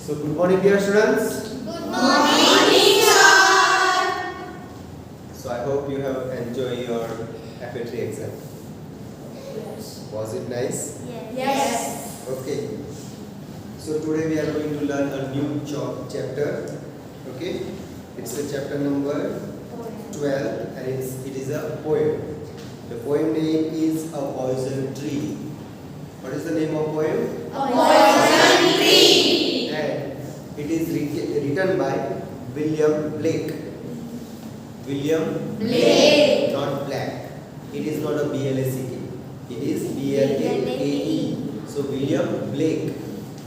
So good morning dear students. Good morning, sir. So I hope you have enjoyed your FA3 exam. Yes. Was it nice? Yes. Okay. So today we are going to learn a new chapter. Okay. It's a chapter number 12 and it is a poem. The poem name is A Poison Tree. What is the name of poem? A poison tree. And it is written by William Blake. William Blake. Not Black. It is not a B-L-A-C-K. It is B-L-A-K-E. So William Blake.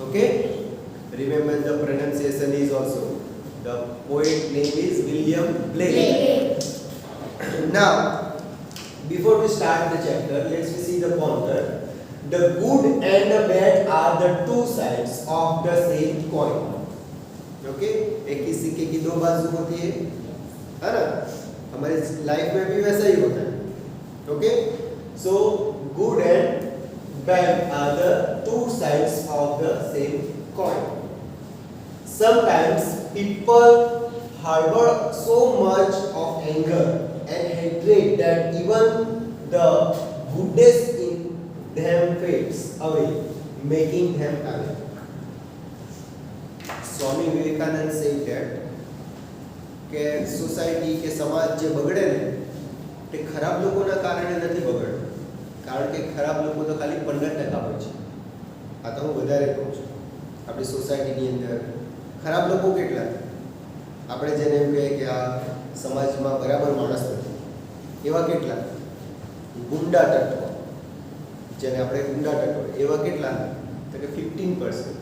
Okay? Remember the pronunciation is also. The poet name is William Blake. Now, before we start the chapter, let's see the concept. The good and the bad are the two sides of the same coin. Okay एक ही सिक्के की दो बाजू होती है ना? हमारे life में भी वैसा ही होता है. Okay so good and bad are the two sides of the same coin. Sometimes people harbor so much of anger and hatred that even the goodness in them fades away, making them away. Swami Vivekananda said that કે society કે સમાજ જે બગડે ને તે ખરાબ લોકોના કારણે નથી બગડતું, કારણ કે ખરાબ લોકો તો ખાલી 15% હોય છે. આ તો હું વધારે કહું છું. આપણી સોસાયટીની અંદર ખરાબ લોકો કેટલા? આપણે જેને એમ કહીએ કે આ સમાજમાં બરાબર માણસ નથી, એવા કેટલા? ગુંડા તત્વ, જેને આપણે ગુંડા તત્વ, એવા કેટલા? તો કે 15%.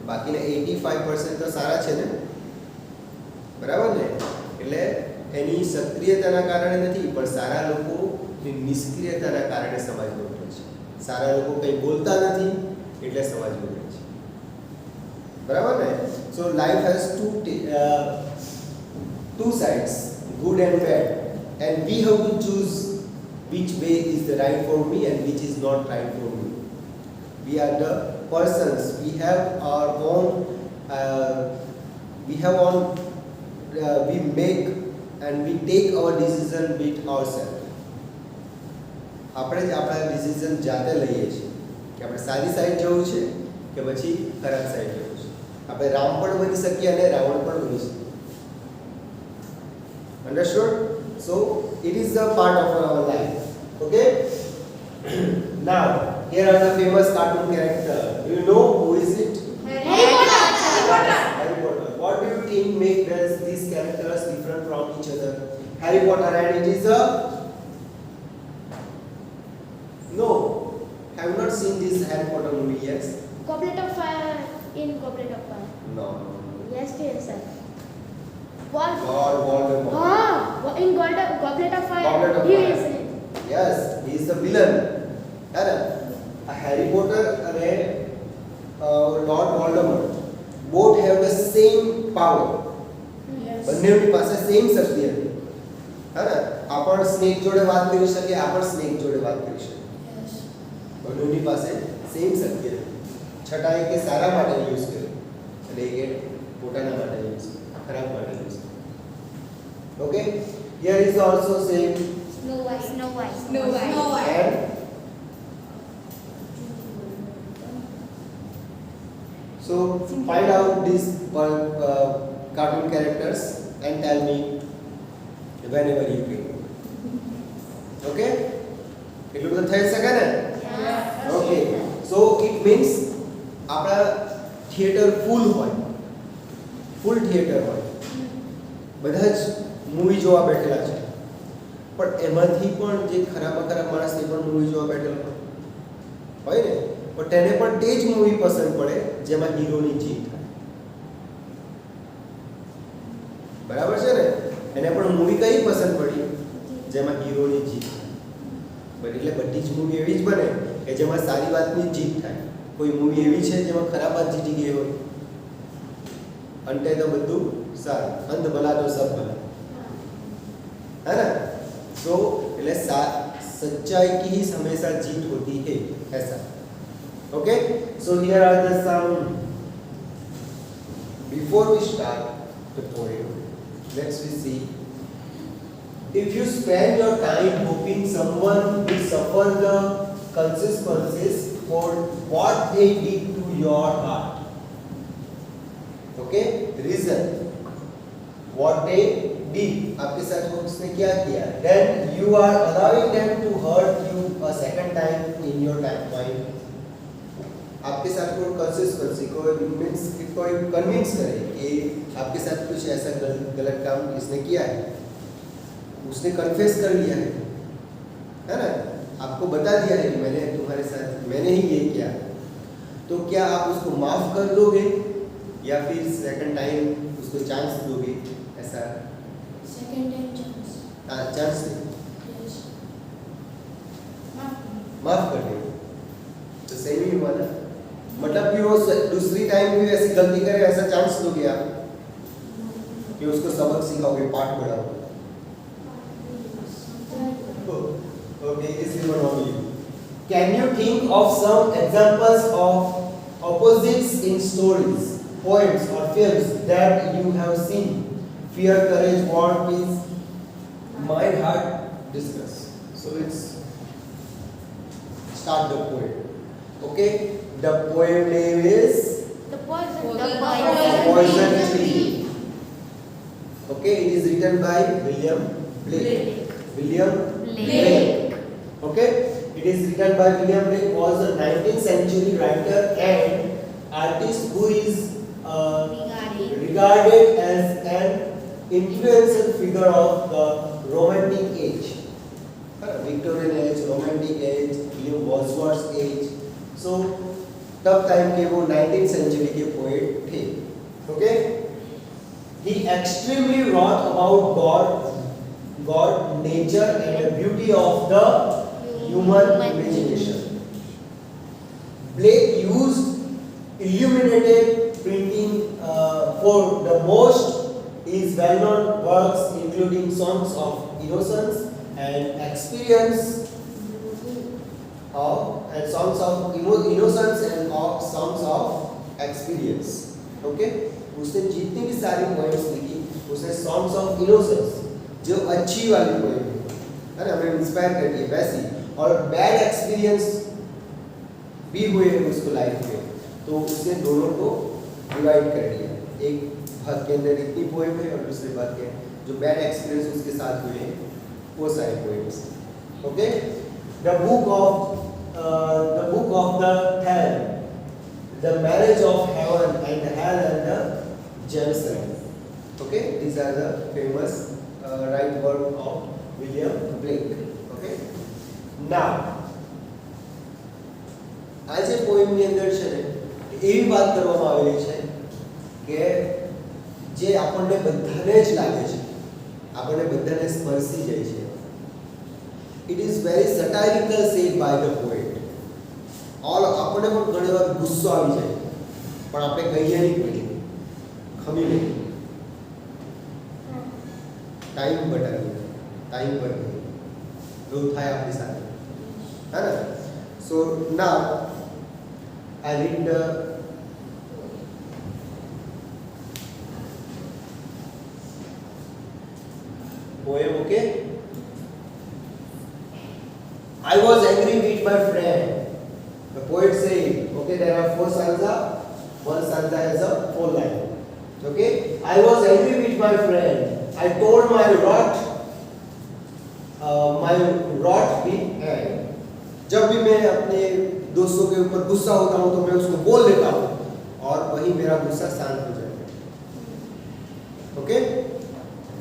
બાકીના 85% તો સારા છે ને, બરાબર ને? એટલે એની સક્રિયતાના કારણે નથી, પણ સારા લોકોની નિષ્ક્રિયતાના કારણે સમાજ બગડે છે. સારા લોકો કંઈ બોલતા નથી એટલે સમાજ બગડે છે, બરાબર ને? So life has two sides, good and bad, and we have to choose which way is the right for me and which is not right for me. We are the persons, we have our own we make and we take our decision with ourselves. આપણે જ આપણા decision જાતે લઈએ છીએ કે આપણે સારી side જવું છે કે પછી ખરાબ સાઈડ જવું છે. આપણે રામ પણ બની શકીએ અને રાવણ પણ બની શકીએ. Understood? So it is a part of our life. Okay? Now here are the famous cartoon character. Do you know who is it? Harry Potter. Harry Potter. What do you think makes these characters different from each other? Harry Potter, and it is a no. Have not seen this Harry Potter movie yet? Goblet of Fire in Goblet of Fire. No. Yes, sir. What? God, Voldemort. In Goblet of Fire. Goblet of he Fire. is. Yes, he is the villain. Harry Potter and Lord Voldemort both have the same power. Yes. બંનેની પાસે same શક્તિ હતી. આપણ snake જોડે વાત કરી શકીએ, આપણ snake જોડે વાત કરી શકીએ. Yes. બંનેની પાસે સેમ શક્તિ હતી. છતાં કે સારા માટે યુઝ કર્યું અને એ પોતાના માટે યુઝ કર્યું, ખરાબ માટે યુઝ કર્યું. Okay, here is also same. Snow White. Snow White. Snow White. Snow White. And so find out these cartoon characters and tell me whenever you can. Okay? એટલું બધું થઈ શકે ને? Yes. Okay. So it means આપણા theatre ફૂલ હોય, ફૂલ theatre હોય, બધા જ મૂવી જોવા બેઠેલા છે, પણ એમાંથી પણ જે ખરાબ માણસ એ પણ મૂવી જોવા બેઠેલો હોય ને, પણ તેને પણ તે જ મૂવી પસંદ પડે જેમાં હીરોની જીત થાય. બરાબર છે ને? એને પણ મૂવી કઈ પસંદ પડી? જેમાં હીરોની જીત થાય. એટલે બધી જ મૂવી એવી જ બને કે જેમાં સારી વાતની જીત થાય. કોઈ મૂવી એવી છે જેમાં ખરાબ વાત જીતી ગઈ હોય? અંતે તો બધું સારું, અંત ભલા તો સબ ભલા, है ना? तो એટલે सच्चाई की ही हमेशा जीत होती है, ऐसा. Okay, so here are the some before we start the poem, let's we see. If you spend your time hoping someone will suffer the consequences for what they did to your heart, okay? Reason, what they did, आपके साथ उसने क्या किया? Then you are allowing them to hurt you a second time in your time mind. आपके साथ कोई consistency कोई means कोई कन्विंस करे कि आपके साथ कुछ ऐसा गलत काम इसने किया है, उसने कन्फेस कर लिया है ना, आपको बता दिया है कि मैंने तुम्हारे साथ मैंने ही ये किया, तो क्या आप उसको माफ कर दोगे या फिर सेकंड टाइम उसको चांस दोगे? ऐसा Second time chance. Chance Yes. माफ कर देंगे तो सही नहीं हुआ ना, मतलब कि वो दूसरी टाइम भी ऐसी गलती करे ऐसा चांस दोगे आप कि उसको सबक सिखाओगे, पाठ पढ़ाओगे? Okay, this is one of you. Can you think of some examples of opposites in stories, poems or films that you have seen? Fear, courage, war, peace, mind, heart, discuss. So let's start the poem. Okay, the poem name is The poison. The Poison Tree. Okay, it is written by William Blake. William Blake. Okay, it is written by William Blake, was a 19th century writer and artist who is regarded as an influential figure of the Romantic age, Victorian age, Romantic age, Wordsworth's age. So तब time के वो 19th century के poet थे. Okay, he extremely wrote about God, nature, and the beauty of the human imagination. Blake used illuminated printing for the most his well-known works, including Songs of Innocence and Experience, and Songs of Innocence and Songs of Experience. Okay, उसने जितनी भी सारी poems लिखी, उसने Songs of Innocence जो अच्छी वाली poem है ना, हमें इंस्पायर करती है वैसी, और बैड एक्सपीरियंस भी हुए उसको लाइफ में, तो उसने दोनों को डिवाइड कर दिया. एक भाग के अंदर इतनी पोएम है और दूसरे भाग के जो बैड एक्सपीरियंस उसके साथ हुए हैं वो सारे poems. Okay, the book of the hell, the marriage of heaven and hell and the Jerusalem. Okay, these are the famous right work of William Blake. Okay, now આજે પોએમની અંદર છે ને એવી વાત કરવામાં આવેલી છે કે જે આપણને બધાને જ લાગે છે, આપણને બધાને સ્પર્શી જાય છે. It is very satirical said by the poet. All આપણને પણ ઘણી વાર ગુસ્સો આવી જાય પણ આપણે કહીએ નહીં, કોઈ ખમી નહીં, ટાઈમ બટાવી ટાઈમ પર એવું થાય આપણી સાથે, है ना. So now I read the poem. Okay, I was angry with my friend. The poet said, okay, there are 4 stanza. One stanza has a 4 line. Okay, I was angry with my friend. I told my wrath with hand. जब भी मैं अपने दोस्तों के ऊपर गुस्सा होता हूँ तो मैं उसको बोल देता हूँ और वही मेरा गुस्सा शांत हो जाता है. Okay,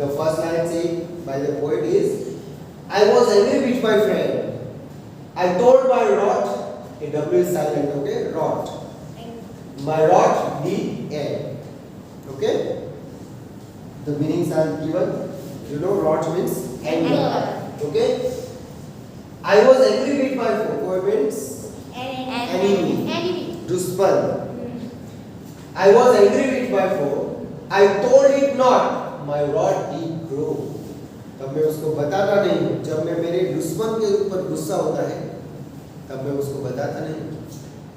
the first line said by the poet is, I was angry with my friend. I told my wrath, a W is silent, okay, wrath. My wrath the end. Okay, the meanings are given. You know, wrath means anger. Okay, I was angry with my foe means enemy, दुश्मन. I was angry with my foe. I told it not. My wrath did grow. तब मैं उसको बताता नहीं हूँ. जब मैं मेरे दुश्मन के ऊपर गुस्सा होता है तब मैं उसको बताता नहीं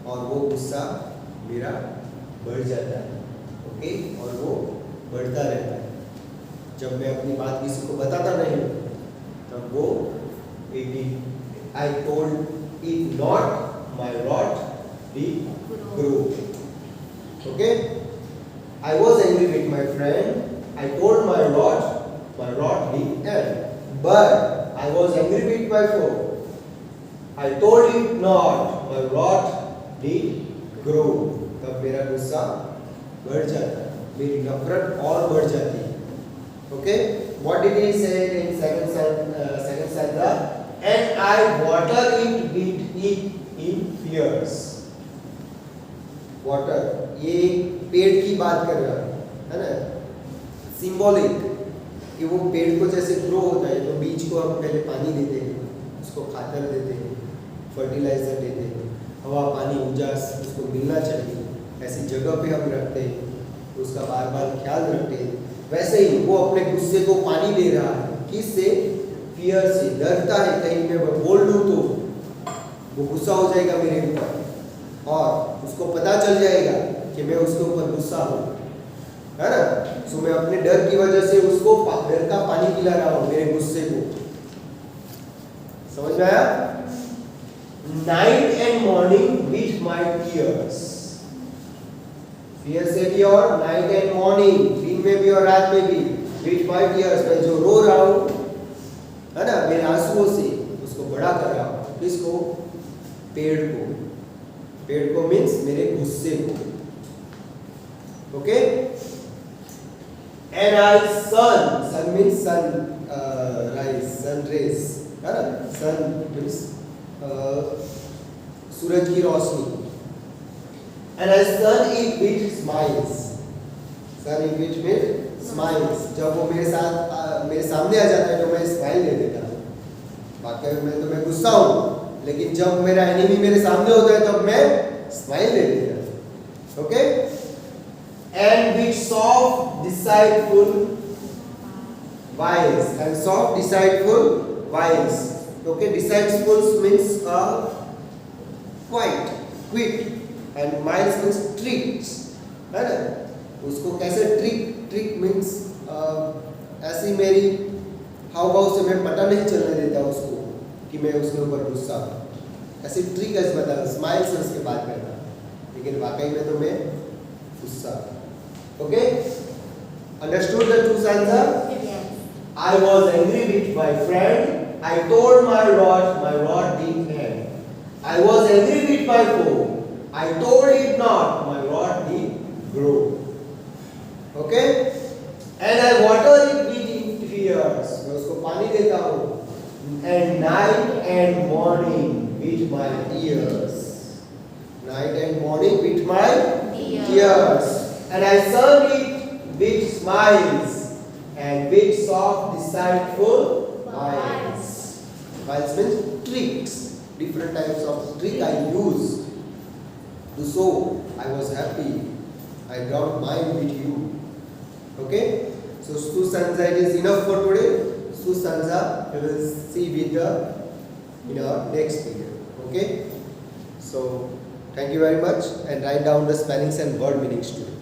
और वो गुस्सा मेरा बढ़ जाता है. ओके, और वो बढ़ता रहता है। जब मैं अपनी बात किसी को बताता नहीं तब वो I told it not my wrath did grow. Okay, I was angry with my friend, I told my wrath did end, but I was angry with my foe, I told it not my wrath did grow. तब मेरा गुस्सा बढ़ जाता है, मेरी नफरत और बढ़ जाती है। Okay, what did he say in second stanza? And I water it with it in fears. Water, ये पेड़ की बात कर रहा है ना, सिंबॉलिक कि वो पेड़ को जैसे ग्रो होता है तो बीज को हम पहले पानी देते हैं, उसको खातर देते हैं, फर्टिलाइजर देते हैं, हवा पानी उजास उसको मिलना चाहिए, ऐसी जगह पे हम रखते हैं, उसका बार बार ख्याल रखते हैं। वैसे ही वो अपने गुस्से को पानी दे रहा है, किससे? फियर से, डरता है कहीं मैं बोल दूं तो वो गुस्सा हो जाएगा मेरे ऊपर और उसको पता चल जाएगा कि मैं उसके ऊपर गुस्सा हूँ, है ना। सो मैं अपने डर की वजह से उसको डर का पानी पिला रहा हूँ मेरे गुस्से को। समझ में आया? Night and morning with my tears, fear से भी और नाइट एंड मॉर्निंग, दिन में भी और रात में भी, विथ माय टीयर्स, मैं जो रो रहा हूँ है ना मेरे आंसुओं से, उसको बड़ा कर रहा हूँ। किसको? पेड़ को। पेड़ को मीन्स मेरे गुस्से को। Okay, and I sun means rise, sun rays, है ना, सन मीन्स सूरज की रोशनी। And I sun it with smiles. Sun it with smiles. जब वो मेरे सामने आ जाता है तो मैं स्माइल दे देता हूँ। वाकई में तो मैं गुस्सा हूँ, लेकिन जब मेरा एनिमी मेरे सामने होता है तब मैं स्माइल दे देता हूँ। Okay, and with soft deceitful wiles, and soft deceitful wiles. Okay, deceitful means quick and miles means tricks, है ना। उसको कैसे ट्रिक मीन्स ऐसी मेरी हाव भाव से मैं पता नहीं चलने देता उसको कि मैं उसके ऊपर गुस्सा हूँ, ऐसी ट्रिक ऐसे बता, स्माइल से उसके बात करता, लेकिन वाकई में तो मैं गुस्सा। Okay, understood the two stanza? I was angry with my friend, I told my rod did end. I was angry with my foe, I told it not, my rod did grow. Okay? And I water it with tears. मैं उसको पानी देता हूँ. And night and morning with my tears. Night and morning with my tears. And I serve it with smiles and with soft deceitful wiles. Wiles means tricks. Different types of trick I use. So I was happy. I don't mind with you. Okay? So Stu stanza it is enough for today. Stu stanza we will see with in our next video. Okay? So thank you very much and write down the spellings and word meanings today.